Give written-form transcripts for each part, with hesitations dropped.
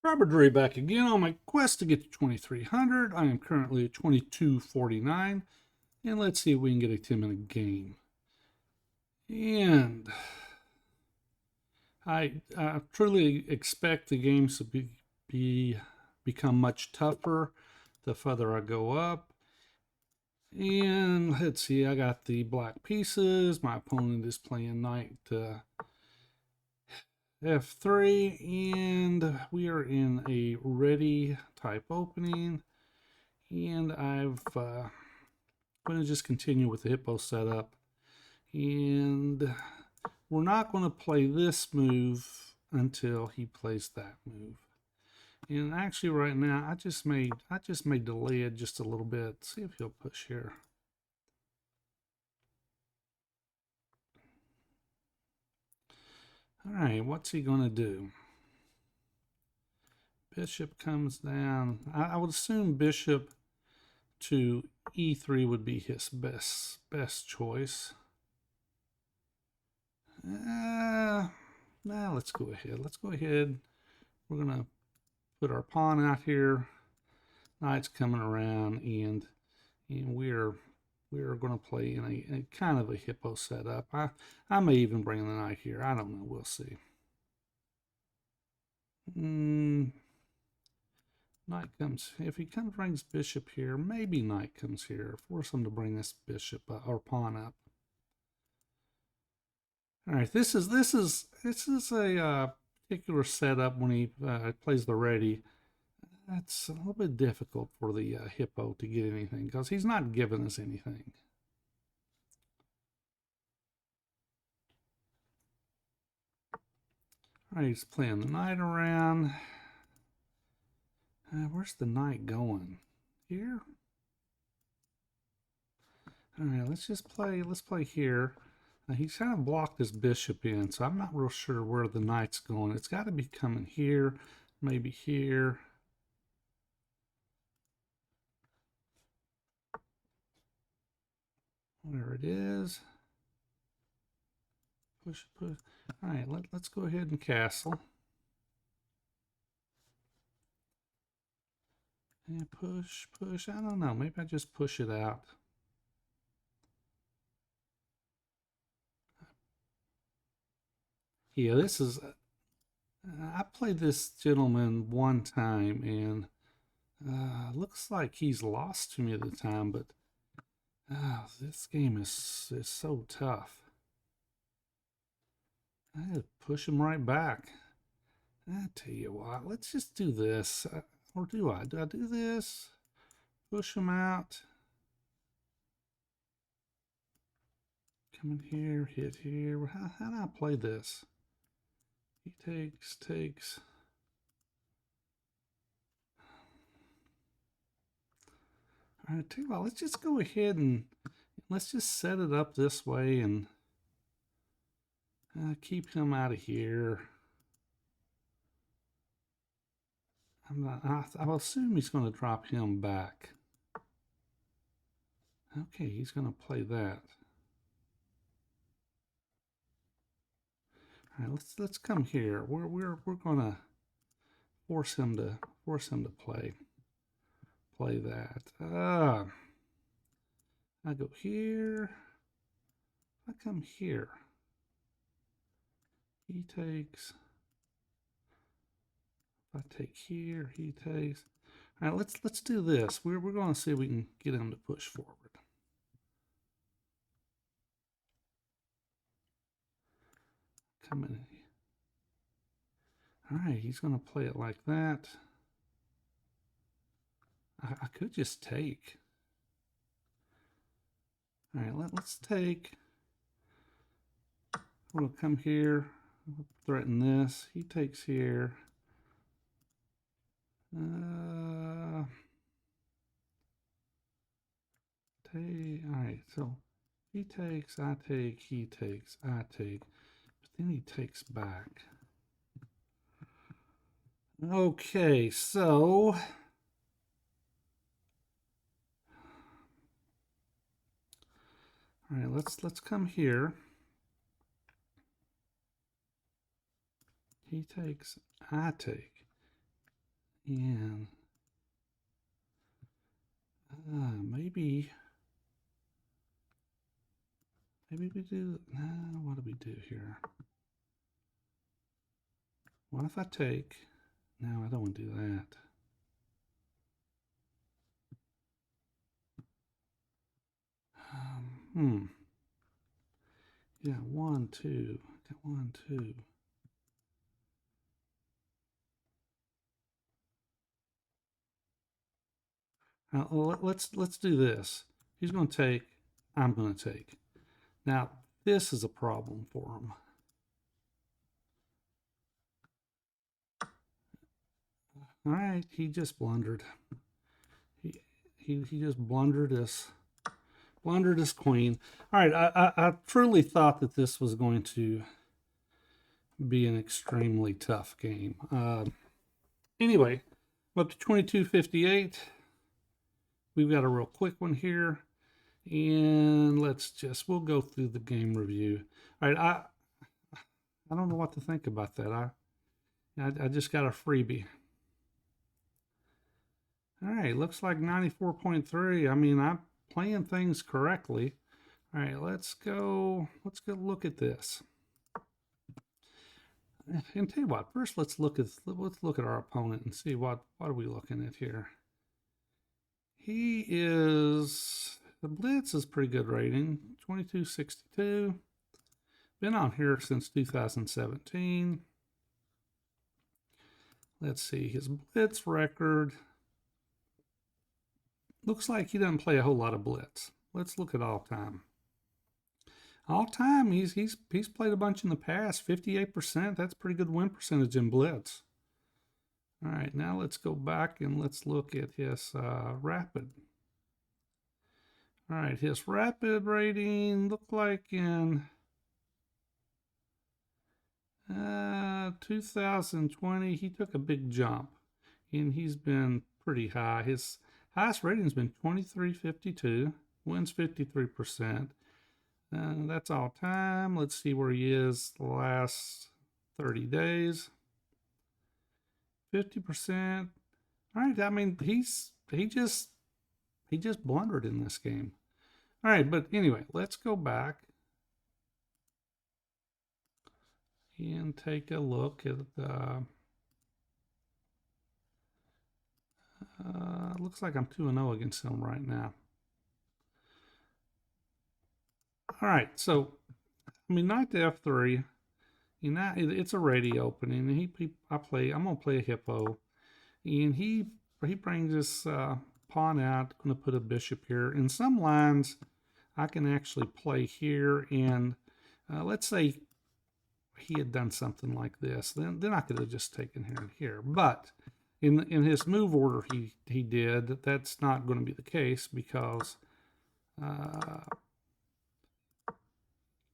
Robert Drury back again on my quest to get to 2300. I am currently at 2249, and let's see if we can get a 10-minute game. And I truly expect the games to become much tougher the further I go up. And let's see, I got the black pieces. My opponent is playing knight f3, and we are in a ready type opening. And I'm going to just continue with the Hippo setup. And we're not going to play this move until he plays that move. And actually right now I just may delay it just a little bit. See if he'll push here. All right, what's he going to do? Bishop comes down. I would assume bishop to e3 would be his best choice. Now let's go ahead. We're going to put our pawn out here. Knight's coming around, and we're going to play in a kind of a Hippo setup. I may even bring the knight here. I don't know. We'll see. Knight comes. If he brings bishop here, maybe knight comes here. Force him to bring this bishop or pawn up. All right. This is a particular setup when he plays the ready. That's a little bit difficult for the Hippo to get anything because he's not giving us anything. All right, he's playing the knight around. Where's the knight going? Here? All right, let's play here. He's kind of blocked his bishop in, so I'm not real sure where the knight's going. It's got to be coming here, maybe here. There it is. Push. All right, let's go ahead and castle. And push. I don't know. Maybe I just push it out. Yeah, this is. I played this gentleman one time, and looks like he's lost to me at the time, but this game is so tough. I had to push him right back. I tell you what, let's just do this. Or do I? Do I do this? Push him out. Come in here, hit here. How do I play this? He takes. All right, tell you what, let's just go ahead and let's just set it up this way and keep him out of here. I'll assume he's going to drop him back. Okay, he's going to play that. All right, let's come here. We're going to force him to play that. I go here. I come here. He takes. If I take here, he takes. All right, let's do this. We're going to see if we can get him to push forward. Come in. All right, he's going to play it like that. I could just take. All right, let's take. We'll come here, threaten this. He takes here. All right, so he takes, I take, he takes, I take, but then he takes back. Okay, so all right, let's come here. He takes, I take. And maybe we do, what do we do here? What if I take, no, I don't want to do that. Yeah, 1, 2, got 1, 2. Let's do this. He's going to take, I'm going to take. Now, this is a problem for him. All right, he just blundered. He just blundered his queen. All right, I truly thought that this was going to be an extremely tough game. Anyway, up to 2258. We've got a real quick one here. And we'll go through the game review. All right, I don't know what to think about that. I just got a freebie. All right, looks like 94.3. I mean, I'm playing things correctly. All right, let's go look at this. And tell you what, first let's look at our opponent and see what are we looking at here. The blitz is pretty good rating, 2262. Been on here since 2017. Let's see, his blitz record. Looks like he doesn't play a whole lot of blitz. Let's look at all time. All time, he's played a bunch in the past, 58%. That's pretty good win percentage in blitz. All right, now let's go back and let's look at his rapid. All right, his rapid rating looked like in 2020, he took a big jump, and he's been pretty high. His highest rating has been 2352, wins 53%. That's all time. Let's see where he is the last 30 days. 50%. All right, I mean, he just blundered in this game. All right, but anyway, let's go back and take a look at looks like I'm 2-0 against him right now. All right, so I mean, knight to f3. You know, it's a Reti opening, and I'm gonna play a Hippo, and he brings this pawn out. Going to put a bishop here. In some lines, I can actually play here, and let's say he had done something like this, then I could have just taken here and here. But in his move order he did, that's not going to be the case, because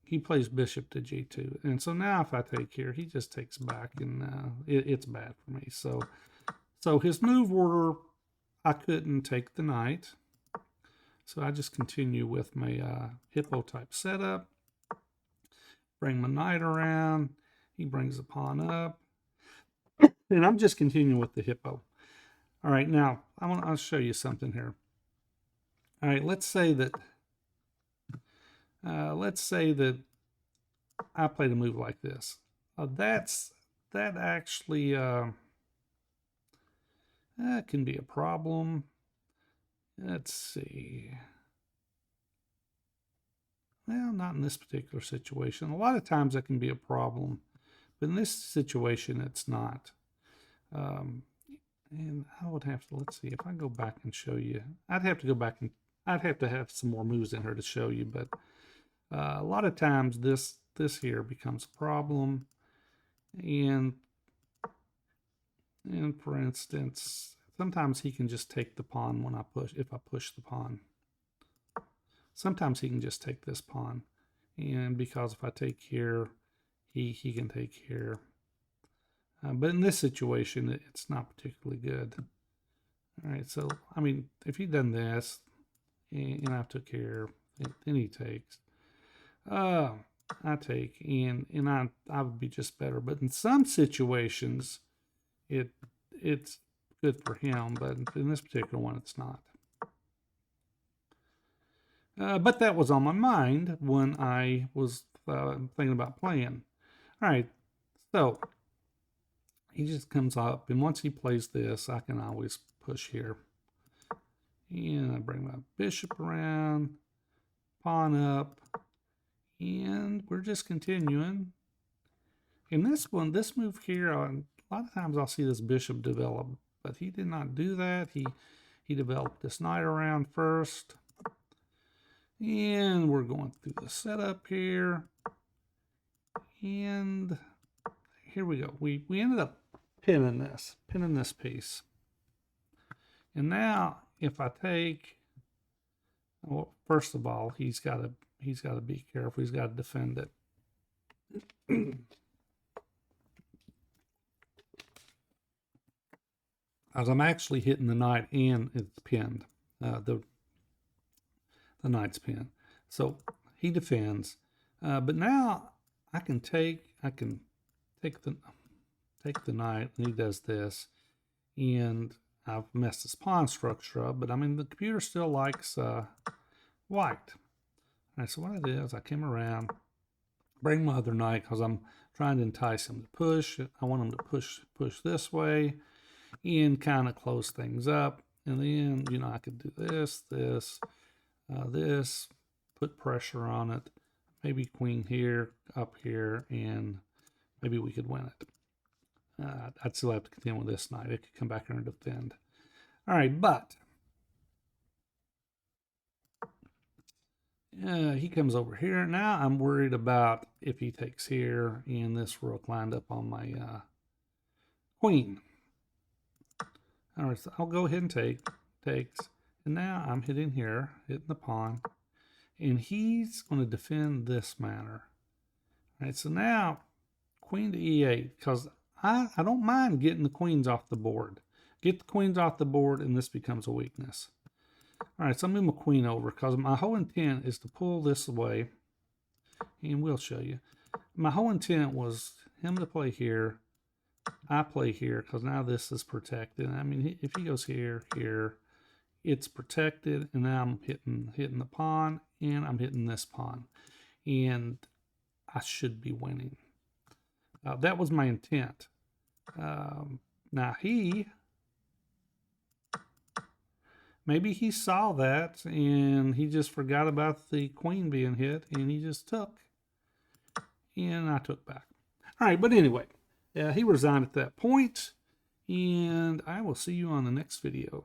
he plays bishop to g2, and so now if I take here, he just takes back, and it's bad for me. So his move order, I couldn't take the knight, so I just continue with my Hippo type setup. Bring my knight around. He brings the pawn up, and I'm just continuing with the Hippo. All right, now I'll show you something here. All right, let's say that I played a move like this. That actually can be a problem. Let's see. Well, not in this particular situation. A lot of times that can be a problem, but in this situation, it's not. And I would have to, let's see, if I go back and show you, I'd have to go back and I'd have to have some more moves in here to show you, but a lot of times this here becomes a problem. And for instance, sometimes he can just take the pawn when if I push the pawn. Sometimes he can just take this pawn, and because if I take here, he can take here. But in this situation, it's not particularly good. All right, so I mean, if he'd done this, and I took here, then he takes. I take, and I would be just better. But in some situations, it good for him, but in this particular one, it's not. But that was on my mind when I was thinking about playing. All right, so he just comes up, and once he plays this, I can always push here. And I bring my bishop around, pawn up, and we're just continuing. In this one, this move here, a lot of times I'll see this bishop develop, but he did not do that. He developed this knight around first. And we're going through the setup here. And here we go. We ended up pinning this piece. And now if I take, well, first of all, he's got to be careful. He's got to defend it. As I'm actually hitting the knight and it's pinned. The knight's pinned. So he defends. But now I can take the knight, and he does this, and I've messed his pawn structure up, but I mean the computer still likes white. All right, so what I did is I came around, bring my other knight because I'm trying to entice him to push. I want him to push this way and kind of close things up. And then, you know, I could do this, put pressure on it, maybe queen here, up here, and maybe we could win it. I'd still have to contend with this knight. It could come back here and defend. All right, but he comes over here. Now I'm worried about if he takes here and this rook lined up on my queen. All right, so I'll go ahead and takes. And now I'm hitting here, hitting the pawn. And he's going to defend this manner. All right, so now queen to e8, because I don't mind getting the queens off the board. Get the queens off the board, and this becomes a weakness. All right, so I'm moving my queen over because my whole intent is to pull this away, and we'll show you. My whole intent was him to play here. I play here because now this is protected. I mean, if he goes here, it's protected, and now I'm hitting the pawn, and I'm hitting this pawn, and I should be winning. That was my intent. Now maybe he saw that and he just forgot about the queen being hit, and he just took, and I took back. All right, but anyway, he resigned at that point, and I will see you on the next video.